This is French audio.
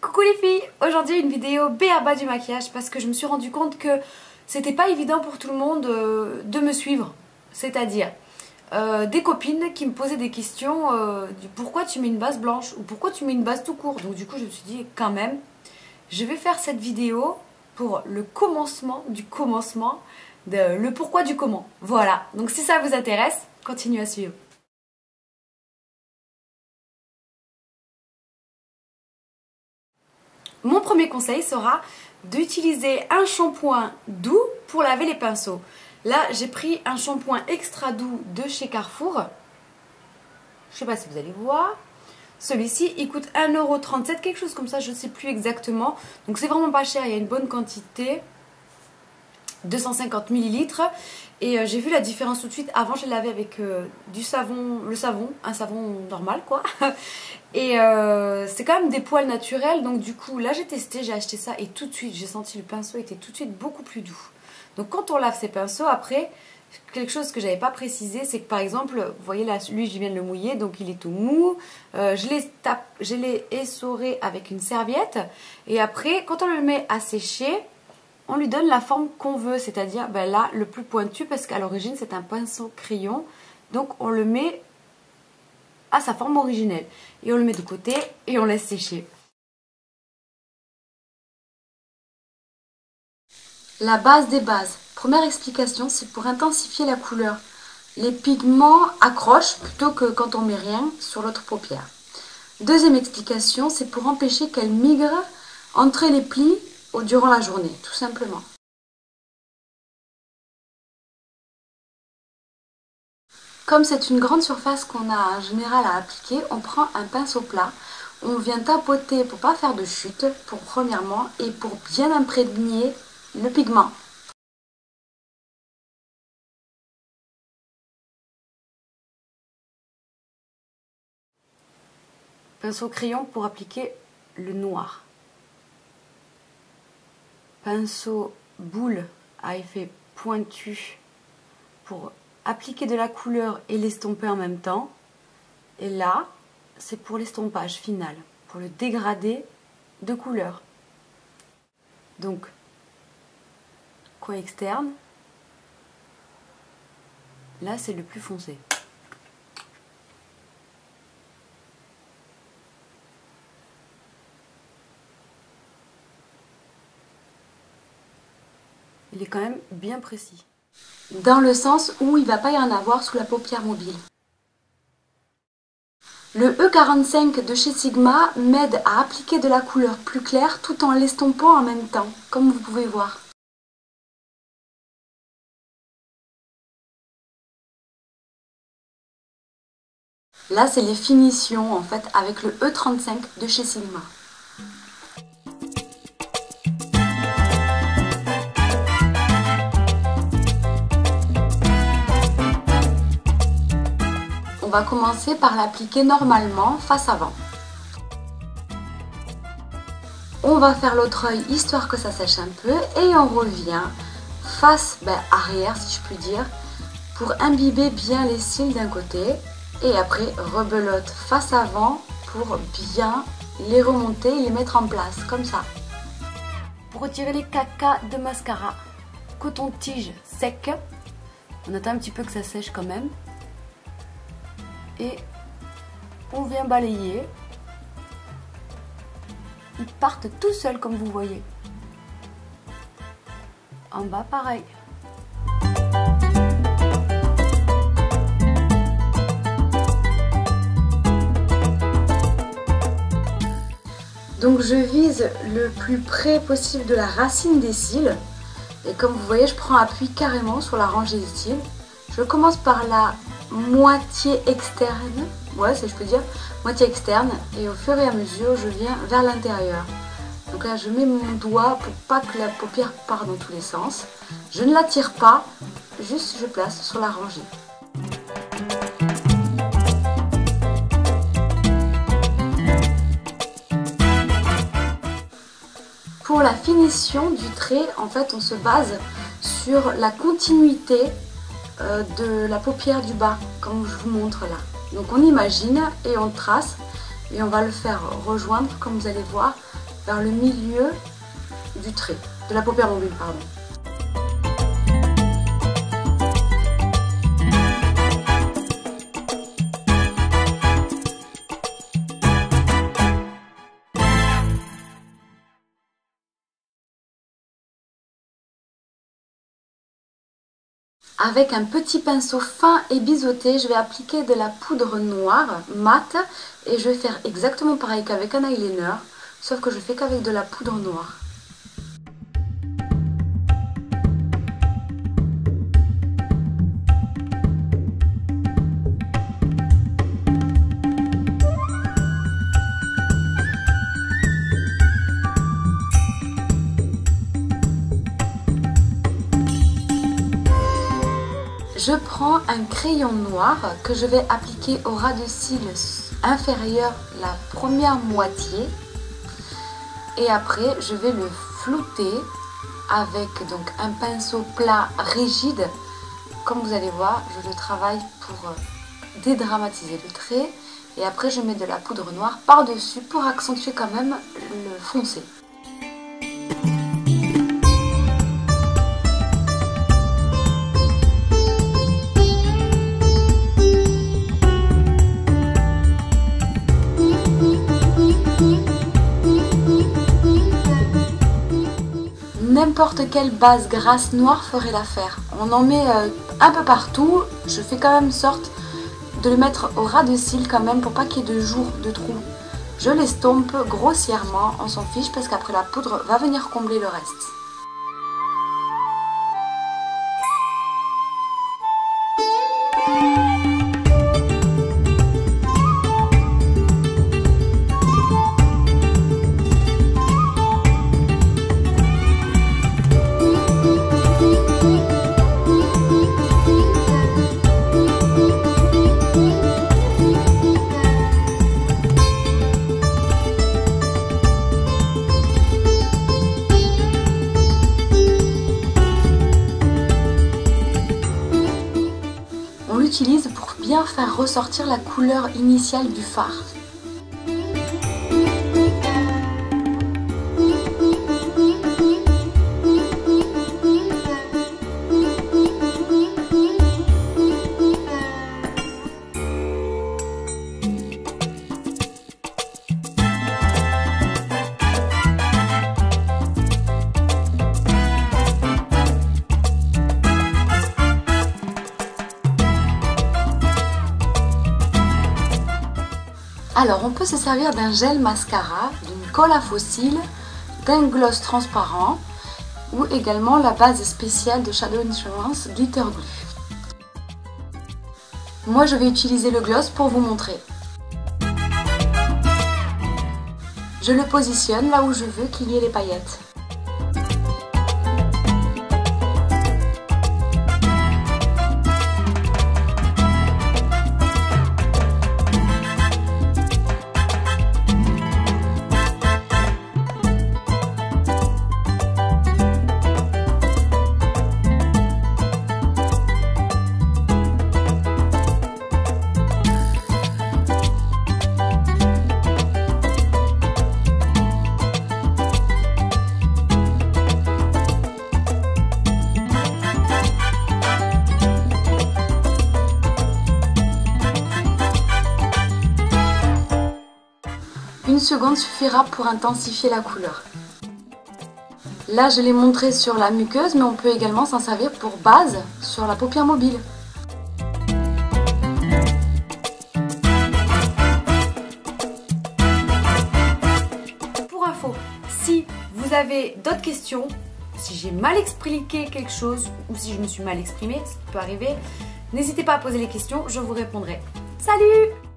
Coucou les filles, aujourd'hui une vidéo b.a-ba du maquillage parce que je me suis rendu compte que c'était pas évident pour tout le monde de me suivre. C'est-à-dire des copines qui me posaient des questions du pourquoi tu mets une base blanche ou pourquoi tu mets une base tout court. Donc du coup je me suis dit quand même, je vais faire cette vidéo pour le commencement du commencement, le pourquoi du comment. Voilà, donc si ça vous intéresse, continuez à suivre. Mon premier conseil sera d'utiliser un shampoing doux pour laver les pinceaux. Là, j'ai pris un shampoing extra doux de chez Carrefour. Je ne sais pas si vous allez voir. Celui-ci, il coûte 1,37 €, quelque chose comme ça, je ne sais plus exactement. Donc c'est vraiment pas cher, il y a une bonne quantité. 250 ml. Et j'ai vu la différence tout de suite. Avant, je l'avais avec du savon, un savon normal quoi. Et c'est quand même des poils naturels. Donc du coup, là j'ai testé, j'ai acheté ça et tout de suite, j'ai senti le pinceau était tout de suite beaucoup plus doux. Donc quand on lave ses pinceaux, après, quelque chose que j'avais pas précisé, c'est que par exemple, vous voyez là, lui je viens de le mouiller, donc il est tout mou. Je l'ai essoré avec une serviette. Et après, quand on le met à sécher, on lui donne la forme qu'on veut, c'est-à-dire ben là le plus pointu parce qu'à l'origine c'est un pinceau crayon, donc on le met à sa forme originelle et on le met de côté et on laisse sécher. La base des bases. Première explication, c'est pour intensifier la couleur. Les pigments accrochent plutôt que quand on met rien sur l'autre paupière. Deuxième explication, c'est pour empêcher qu'elle migre entre les plis durant la journée, tout simplement. Comme c'est une grande surface qu'on a en général à appliquer, on prend un pinceau plat, on vient tapoter pour pas faire de chute, pour premièrement, et pour bien imprégner le pigment. Pinceau crayon pour appliquer le noir. Pinceau boule à effet pointu pour appliquer de la couleur et l'estomper en même temps. Et là, c'est pour l'estompage final, pour le dégradé de couleur. Donc, coin externe. Là, c'est le plus foncé. Il est quand même bien précis. Dans le sens où il ne va pas y en avoir sous la paupière mobile. Le E45 de chez Sigma m'aide à appliquer de la couleur plus claire tout en l'estompant en même temps, comme vous pouvez voir. Là, c'est les finitions en fait avec le E35 de chez Sigma. On va commencer par l'appliquer normalement face avant. On va faire l'autre œil histoire que ça sèche un peu et on revient face arrière si je puis dire pour imbiber bien les cils d'un côté et après rebelote face avant pour bien les remonter et les mettre en place comme ça. Pour retirer les cacas de mascara, coton-tige sec, on attend un petit peu que ça sèche quand même. Et on vient balayer. Ils partent tout seuls comme vous voyez. En bas pareil. Donc je vise le plus près possible de la racine des cils. Et comme vous voyez, je prends appui carrément sur la rangée des cils. Je commence par la moitié externe, ouais si je peux dire, moitié externe, et au fur et à mesure je viens vers l'intérieur. Donc là je mets mon doigt pour pas que la paupière parte dans tous les sens. Je ne la tire pas, juste je place sur la rangée. Pour la finition du trait, en fait on se base sur la continuité de la paupière du bas, comme je vous montre là. Donc on imagine et on trace et on va le faire rejoindre, comme vous allez voir, vers le milieu du trait, de la paupière mobile, pardon. Avec un petit pinceau fin et biseauté, je vais appliquer de la poudre noire mate et je vais faire exactement pareil qu'avec un eyeliner, sauf que je fais qu'avec de la poudre noire. Je prends un crayon noir que je vais appliquer au ras de cils inférieur, la première moitié. Et après, je vais le flouter avec donc un pinceau plat rigide. Comme vous allez voir, je le travaille pour dédramatiser le trait. Et après, je mets de la poudre noire par-dessus pour accentuer quand même le foncé. N'importe quelle base grasse noire ferait l'affaire. On en met un peu partout. Je fais quand même sorte de le mettre au ras de cils quand même pour pas qu'il y ait de jours, de trous. Je l'estompe grossièrement, on s'en fiche parce qu'après la poudre va venir combler le reste. Utilise pour bien faire ressortir la couleur initiale du fard. Alors on peut se servir d'un gel mascara, d'une colle à faux cils, d'un gloss transparent ou également la base spéciale de Shadow Insurance Glitter Glue. Moi je vais utiliser le gloss pour vous montrer. Je le positionne là où je veux qu'il y ait les paillettes. Une seconde suffira pour intensifier la couleur. Là, je l'ai montré sur la muqueuse, mais on peut également s'en servir pour base sur la paupière mobile. Pour info, si vous avez d'autres questions, si j'ai mal expliqué quelque chose ou si je me suis mal exprimée, ce qui peut arriver, n'hésitez pas à poser les questions, je vous répondrai. Salut!